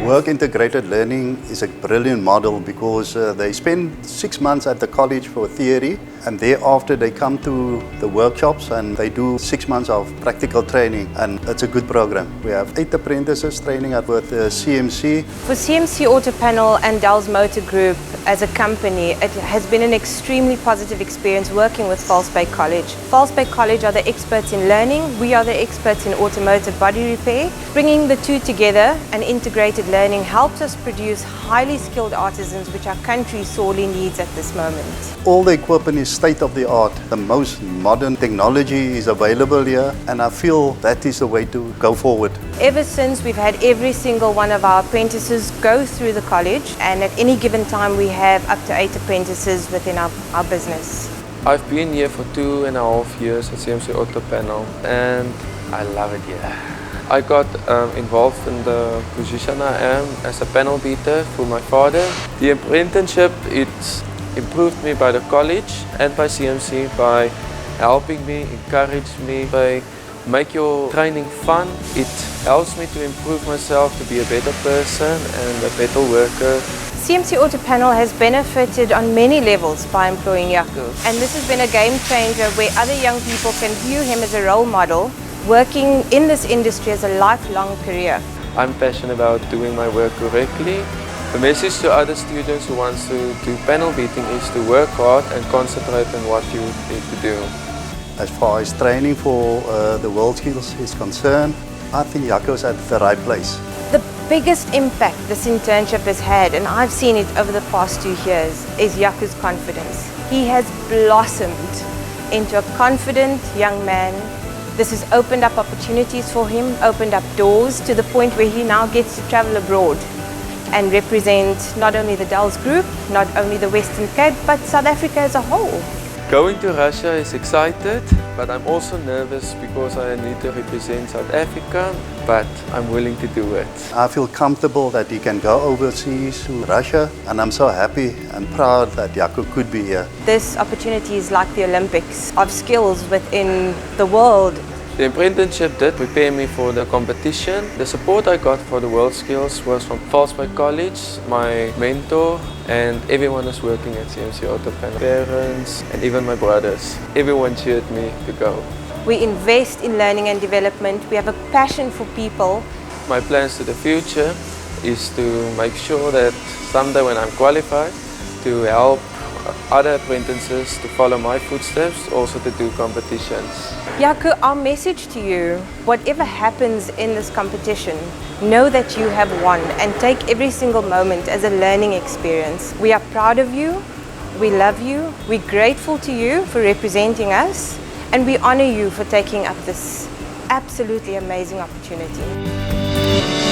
Work integrated learning is a brilliant model because they spend 6 months at the college for theory, and thereafter they come to the workshops and they do 6 months of practical training, and it's a good program. We have 8 apprentices training with CMC. For CMC Auto Panel and Dell's Motor Group as a company, it has been an extremely positive experience working with False Bay College. False Bay College are the experts in learning, we are the experts in automotive body repair. Bringing the two together and integrated learning helps us produce highly skilled artisans which our country sorely needs at this moment. All the equipment is state of the art. The most modern technology is available here, and I feel that is the way to go forward. Ever since, we've had every single one of our apprentices go through the college, and at any given time we have up to 8 apprentices within our business. I've been here for 2.5 years at CMC Auto Panel, and I love it here. I got involved in the position I am as a panel beater for my father. The apprenticeship, it's improved me by the college and by CMC by helping me, encourage me, by make your training fun. It helps me to improve myself, to be a better person and a better worker. CMC Auto Panel has benefited on many levels by employing Jaco, and this has been a game changer where other young people can view him as a role model, working in this industry as a lifelong career. I'm passionate about doing my work correctly. The message to other students who want to do panel beating is to work hard and concentrate on what you need to do. As far as training for the world skills is concerned, I think Jaco's at the right place. The biggest impact this internship has had, and I've seen it over the past 2 years, is Jaco's confidence. He has blossomed into a confident young man. This has opened up opportunities for him, opened up doors to the point where he now gets to travel abroad and represent not only the Dell's Group, not only the Western Cape, but South Africa as a whole. Going to Russia is excited, but I'm also nervous because I need to represent South Africa, but I'm willing to do it. I feel comfortable that he can go overseas to Russia, and I'm so happy and proud that Jaco could be here. This opportunity is like the Olympics of skills within the world. The apprenticeship did prepare me for the competition. The support I got for the world skills was from False Bay College, my mentor, and everyone who's working at CMC Auto Panel. Parents and even my brothers. Everyone cheered me to go. We invest in learning and development. We have a passion for people. My plans to the future is to make sure that someday when I'm qualified, to help other apprentices to follow my footsteps, also to do competitions. Jaco, our message to you, whatever happens in this competition, know that you have won and take every single moment as a learning experience. We are proud of you, we love you, we're grateful to you for representing us, and we honor you for taking up this absolutely amazing opportunity.